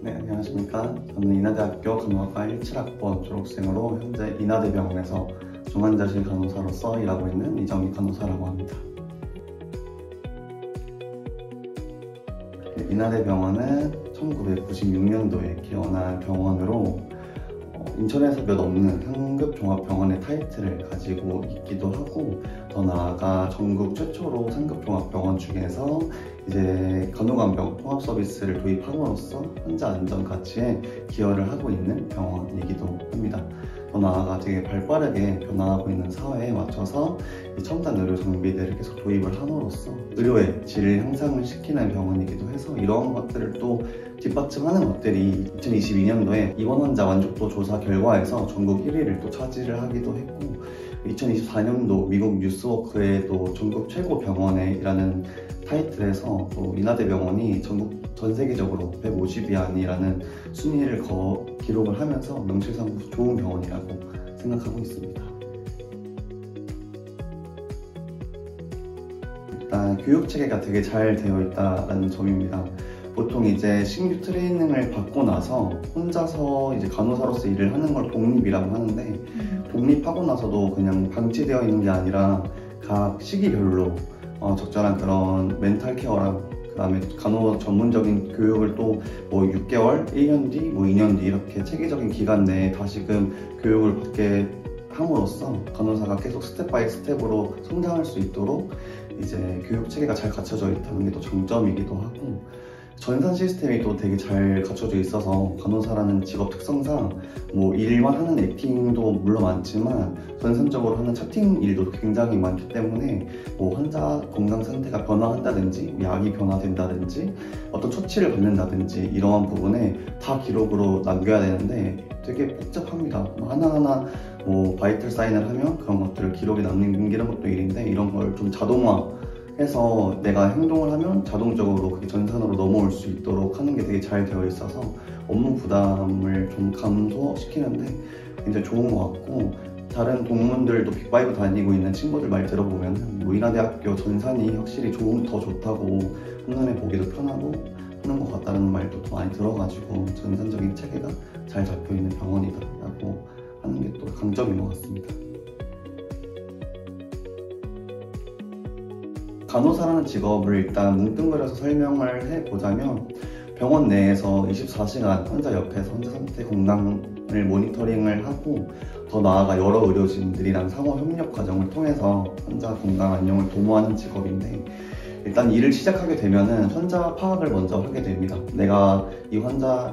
네, 안녕하십니까. 저는 인하대학교 간호학과 17학번 졸업생으로 현재 인하대병원에서 중환자실 간호사로서 일하고 있는 이정희 간호사라고 합니다. 인하대병원은 1996년도에 개원한 병원으로 인천에서 몇 없는 상급 종합병원의 타이틀을 가지고 있기도 하고, 더 나아가 전국 최초로 상급 종합병원 중에서 이제 간호간병 통합 서비스를 도입함으로써 환자 안전 가치에 기여를 하고 있는 병원이기도 합니다. 더 나아가 되게 발빠르게 변화하고 있는 사회에 맞춰서 이 첨단 의료 장비들을 계속 도입을 함으로써 의료의 질을 향상을 시키는 병원이기도 해서, 이러한 것들을 또 뒷받침하는 것들이 2022년도에 입원 환자 만족도 조사 결과에서 전국 1위를 또 차지를 하기도 했고, 2024년도 미국 뉴스워크에도 전국 최고 병원이라는 타이틀에서 또 인하대병원이 전 세계적으로 150위안이라는 순위를 기록을 하면서 명실상부 좋은 병원이라고 생각하고 있습니다. 일단 교육체계가 되게 잘 되어 있다는 점입니다. 보통 이제 신규 트레이닝을 받고 나서 혼자서 이제 간호사로서 일을 하는 걸 독립이라고 하는데, 독립하고 나서도 그냥 방치되어 있는 게 아니라 각 시기별로 적절한 그런 멘탈 케어랑 그다음에 간호 전문적인 교육을 또 뭐 6개월, 1년 뒤, 뭐 2년 뒤 이렇게 체계적인 기간 내에 다시금 교육을 받게 함으로써 간호사가 계속 스텝 바이 스텝으로 성장할 수 있도록 이제 교육 체계가 잘 갖춰져 있다는 게 또 장점이기도 하고, 전산 시스템이 또 되게 잘 갖춰져 있어서 간호사라는 직업 특성상 뭐 일만 하는 액팅도 물론 많지만 전산적으로 하는 차팅 일도 굉장히 많기 때문에 뭐 환자 건강 상태가 변화한다든지 약이 변화된다든지 어떤 처치를 받는다든지 이러한 부분에 다 기록으로 남겨야 되는데 되게 복잡합니다. 하나하나 뭐 바이탈 사인을 하면 그런 것들을 기록에 남기는 것도 일인데, 이런 걸 좀 자동화해서 내가 행동을 하면 자동적으로 그게 전산으로 넘어올 수 있도록 하는 게 되게 잘 되어 있어서 업무 부담을 좀 감소시키는데 굉장히 좋은 것 같고, 다른 동문들도 빅5 다니고 있는 친구들 말 들어보면 뭐 인하대학교 전산이 확실히 더 좋다고, 한눈에 보기도 편하고 하는 것 같다는 말도 더 많이 들어가지고 전산적인 체계가 잘 잡혀있는 병원이다 라고 하는 게 또 강점인 것 같습니다. 간호사라는 직업을 일단 뭉뚱그려서 설명을 해보자면, 병원 내에서 24시간 환자 옆에서 환자 상태 건강을 모니터링을 하고, 더 나아가 여러 의료진들이랑 상호 협력 과정을 통해서 환자 건강 안녕을 도모하는 직업인데, 일단 일을 시작하게 되면은 환자 파악을 먼저 하게 됩니다. 내가 이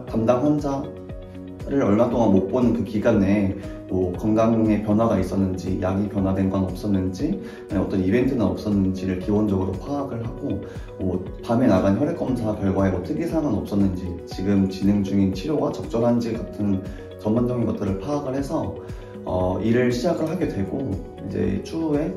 담당 환자를 얼마 동안 못 보는 그 기간 내에 뭐 건강에 변화가 있었는지, 약이 변화된 건 없었는지, 어떤 이벤트는 없었는지를 기본적으로 파악을 하고, 뭐 밤에 나간 혈액 검사 결과에 뭐 특이사항은 없었는지, 지금 진행 중인 치료가 적절한지 같은 전반적인 것들을 파악을 해서 일을 시작을 하게 되고, 이제 추후에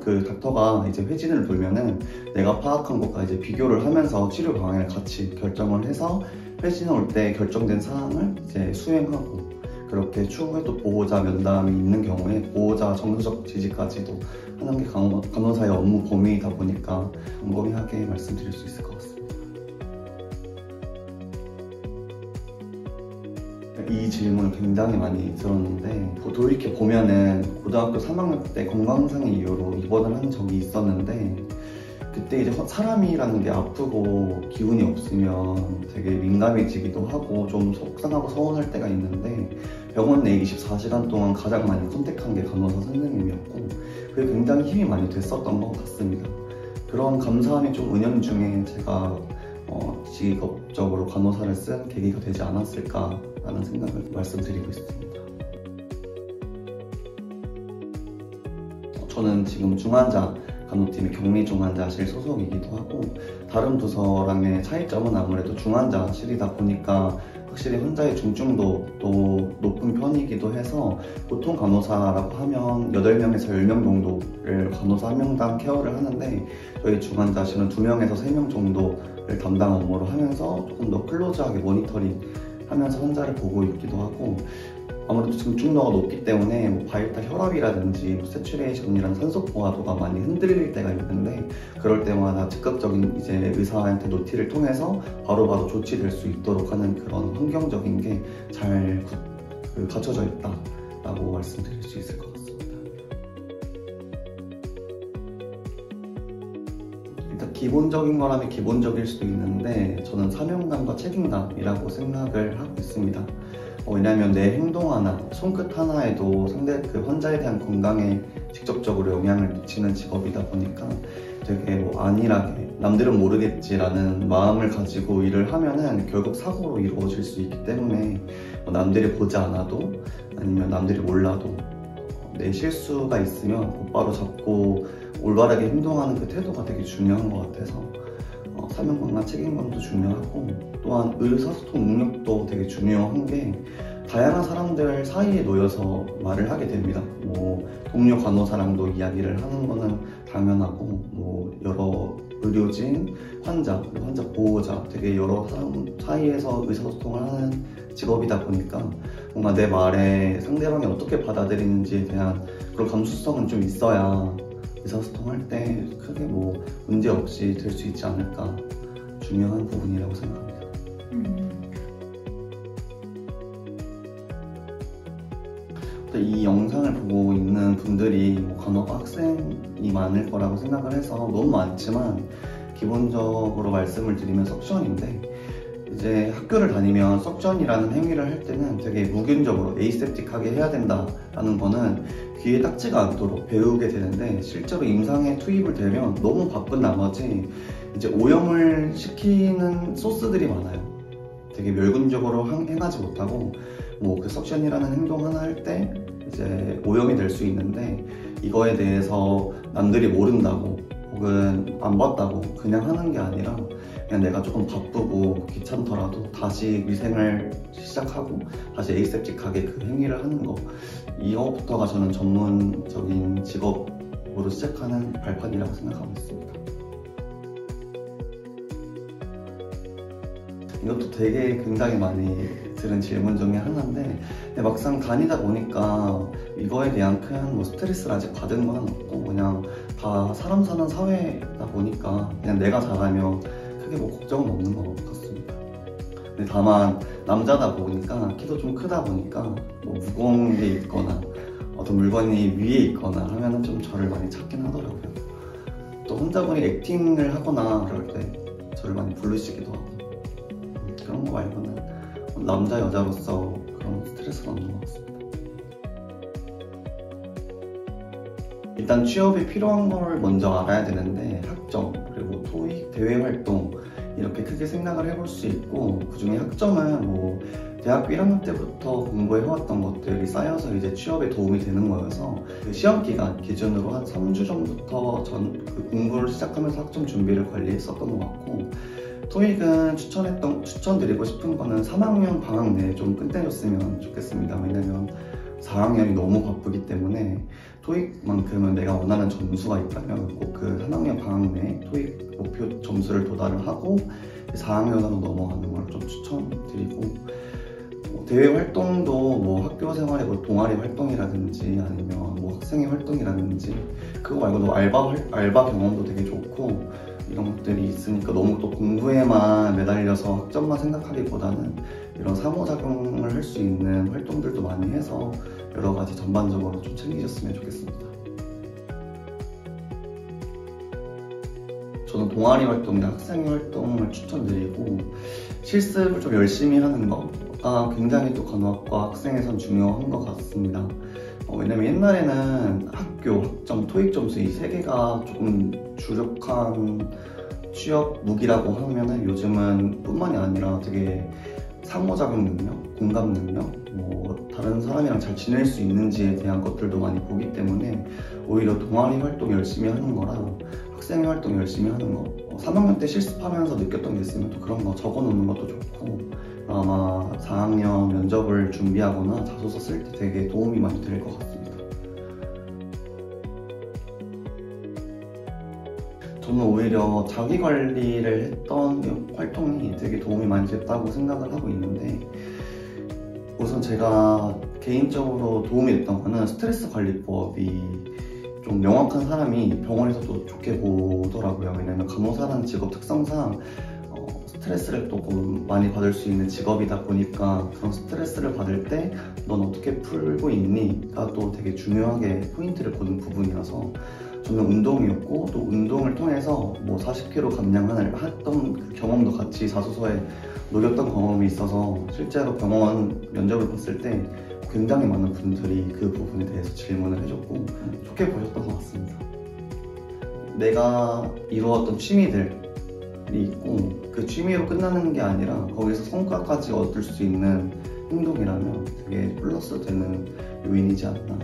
그 닥터가 이제 회진을 돌면은 내가 파악한 것과 이제 비교를 하면서 치료 방향을 같이 결정을 해서 회진 올 때 결정된 사항을 이제 수행하고, 그렇게 추후에 또 보호자 면담이 있는 경우에 보호자 정서적 지지까지도 하는 게 간호사의 업무 범위이다 보니까 광범위하게 말씀드릴 수 있을 것 같습니다. 이 질문을 굉장히 많이 들었는데, 돌이켜 보면은 고등학교 3학년 때 건강상의 이유로 입원을 한 적이 있었는데, 그때 이제 사람이라는 게 아프고 기운이 없으면 되게 민감해지기도 하고 좀 속상하고 서운할 때가 있는데, 병원 내 24시간 동안 가장 많이 컨택한 게 간호사 선생님이었고, 그게 굉장히 힘이 많이 됐었던 것 같습니다. 그런 감사함이 좀 은연중에 제가 직업적으로 간호사를 쓴 계기가 되지 않았을까라는 생각을 말씀드리고 있습니다. 저는 지금 중환자 간호팀의 격리중환자실 소속이기도 하고, 다른 부서랑의 차이점은 아무래도 중환자실이다 보니까 확실히 환자의 중증도도 높은 편이기도 해서, 보통 간호사라고 하면 8명에서 10명 정도를 간호사 1명당 케어를 하는데, 저희 중환자실은 2명에서 3명 정도를 담당 업무를 하면서 조금 더 클로즈하게 모니터링 하면서 환자를 보고 있기도 하고, 아무래도 증축도가 높기 때문에 뭐 바이탈 혈압이라든지 뭐 세츄레이션이랑 산소 포화도가 많이 흔들릴 때가 있는데, 그럴 때마다 즉각적인 이제 의사한테 노티를 통해서 바로바로 조치될 수 있도록 하는 그런 환경적인 게 잘 갖춰져 있다라고 말씀드릴 수 있을 것 같습니다. 일단 기본적인 거라면 기본적일 수도 있는데, 저는 사명감과 책임감이라고 생각을 하고 있습니다. 왜냐하면 내 행동 하나, 손끝 하나에도 상대 환자에 대한 건강에 직접적으로 영향을 미치는 직업이다 보니까 되게 안일하게 남들은 모르겠지라는 마음을 가지고 일을 하면은 결국 사고로 이루어질 수 있기 때문에, 남들이 보지 않아도 아니면 남들이 몰라도 내 실수가 있으면 곧바로 잡고 올바르게 행동하는 그 태도가 되게 중요한 것 같아서 사명감과 책임감도 중요하고, 또한 의사소통 능력도 되게 중요한 게, 다양한 사람들 사이에 놓여서 말을 하게 됩니다. 동료 간호사랑도 이야기를 하는 거는 당연하고, 여러 의료진, 환자, 그리고 환자 보호자, 되게 여러 사람 사이에서 의사소통을 하는 직업이다 보니까 뭔가 내 말에 상대방이 어떻게 받아들이는지에 대한 그런 감수성은 좀 있어야 의사소통할 때 크게 문제 없이 될 수 있지 않을까, 중요한 부분이라고 생각합니다. 이 영상을 보고 있는 분들이 간호과 학생이 많을 거라고 생각을 해서 너무 많지만, 기본적으로 말씀을 드리면 석션인데, 이제 학교를 다니면 석션이라는 행위를 할 때는 되게 무균적으로 에이셉틱하게 해야 된다라는 거는 귀에 닦지가 않도록 배우게 되는데, 실제로 임상에 투입을 되면 너무 바쁜 나머지 이제 오염을 시키는 소스들이 많아요. 되게 멸균적으로 행하지 못하고 그 석션이라는 행동 하나 할 때 이제 오염이 될 수 있는데, 이거에 대해서 남들이 모른다고 혹은 안 봤다고 그냥 하는 게 아니라, 그냥 내가 조금 바쁘고 귀찮더라도 다시 위생을 시작하고 다시 에이셉틱하게 그 행위를 하는 거, 이거부터가 저는 전문적인 직업으로 시작하는 발판이라고 생각하고 있습니다. 이것도 되게 굉장히 많이 들은 질문 중에 하나인데, 막상 다니다 보니까 이거에 대한 큰 스트레스를 아직 받은 건 없고, 그냥 다 사람 사는 사회다 보니까 그냥 내가 잘하면 크게 걱정은 없는 것 같습니다. 근데 다만 남자다 보니까, 키도 좀 크다 보니까 무거운 게 있거나 어떤 물건이 위에 있거나 하면은 좀 저를 많이 찾긴 하더라고요. 또 혼자분이 액팅을 하거나 그럴 때 저를 많이 부르시기도 하고, 그런 거 말고는 남자 여자로서 그런 스트레스는 없는 것 같습니다. 일단 취업에 필요한 걸 먼저 알아야 되는데, 학점, 그리고 토익, 대외 활동, 이렇게 크게 생각을 해볼 수 있고, 그 중에 학점은 대학교 1학년 때부터 공부해왔던 것들이 쌓여서 이제 취업에 도움이 되는 거여서, 그 시험 기간 기준으로 한 3주 전부터 공부를 시작하면서 학점 준비를 관리했었던 것 같고, 토익은 추천드리고 싶은 거는 3학년 방학 내에 좀 끝내줬으면 좋겠습니다. 왜냐면 4학년이 너무 바쁘기 때문에 토익만큼은 내가 원하는 점수가 있다면 꼭 그 3학년 방학 내에 토익 목표 점수를 도달을 하고 4학년으로 넘어가는 걸 좀 추천드리고, 대외 활동도 학교 생활에 동아리 활동이라든지 아니면 학생회 활동이라든지, 그거 말고도 알바 경험도 되게 좋고, 이런 것들이 있으니까 너무 또 공부에만 매달려서 학점만 생각하기보다는 이런 상호작용을 할 수 있는 활동들도 많이 해서 여러 가지 전반적으로 좀 챙기셨으면 좋겠습니다. 저는 동아리 활동이나 학생회 활동을 추천드리고, 실습을 좀 열심히 하는 거가 굉장히 또 간호학과 학생에선 중요한 것 같습니다. 왜냐면 옛날에는 학교, 학점, 토익 점수 이 세 개가 조금 주력한 취업 무기라고 하면은, 요즘은 뿐만이 아니라 되게 상호작용 능력, 공감 능력, 다른 사람이랑 잘 지낼 수 있는지에 대한 것들도 많이 보기 때문에 오히려 동아리 활동 열심히 하는 거랑 학생회 활동 열심히 하는 거, 3학년 때 실습하면서 느꼈던 게 있으면 또 그런 거 적어놓는 것도 좋고, 아마 4학년 면접을 준비하거나 자소서 쓸 때 되게 도움이 많이 될 것 같습니다. 저는 오히려 자기관리를 했던 활동이 되게 도움이 많이 됐다고 생각을 하고 있는데, 우선 제가 개인적으로 도움이 됐던 거는 스트레스 관리법이 좀 명확한 사람이 병원에서도 좋게 보더라고요. 왜냐면 간호사라는 직업 특성상 스트레스를 조금 많이 받을 수 있는 직업이다 보니까 그런 스트레스를 받을 때 넌 어떻게 풀고 있니?가 또 되게 중요하게 포인트를 보는 부분이라서 저는 운동이었고, 또 운동을 통해서 뭐 40kg 감량을 했던 그 경험도 같이 자소서에 녹였던 경험이 있어서 실제로 병원 면접을 봤을 때 굉장히 많은 분들이 그 부분에 대해서 질문을 해줬고 좋게 보셨던 것 같습니다. 내가 이루었던 취미들이 있고 그 취미로 끝나는 게 아니라 거기서 성과까지 얻을 수 있는 행동이라면 되게 플러스 되는 요인이지 않나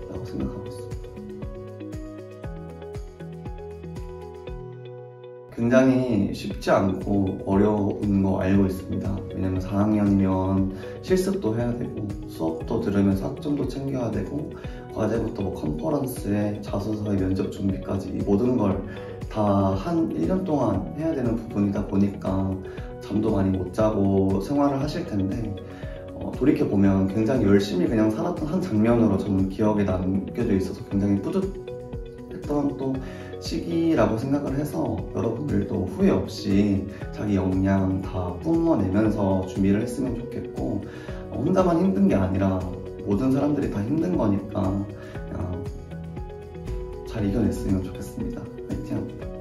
라고 생각하고 있습니다. 굉장히 쉽지 않고 어려운 거 알고 있습니다. 왜냐면 4학년이면 실습도 해야 되고 수업도 들으면서 학점도 챙겨야 되고 과제부터 뭐 컨퍼런스에 자소서에 면접 준비까지 이 모든 걸 다 한 1년 동안 해야 되는 부분이다 보니까 잠도 많이 못 자고 생활을 하실 텐데 돌이켜보면 굉장히 열심히 그냥 살았던 한 장면으로 저는 기억에 남겨져 있어서 굉장히 뿌듯했던 또 시기라고 생각을 해서 여러분들도 후회 없이 자기 역량 다 뿜어내면서 준비를 했으면 좋겠고 혼자만 힘든 게 아니라 모든 사람들이 다 힘든 거니까 그냥 잘 이겨냈으면 좋겠습니다. 화이팅!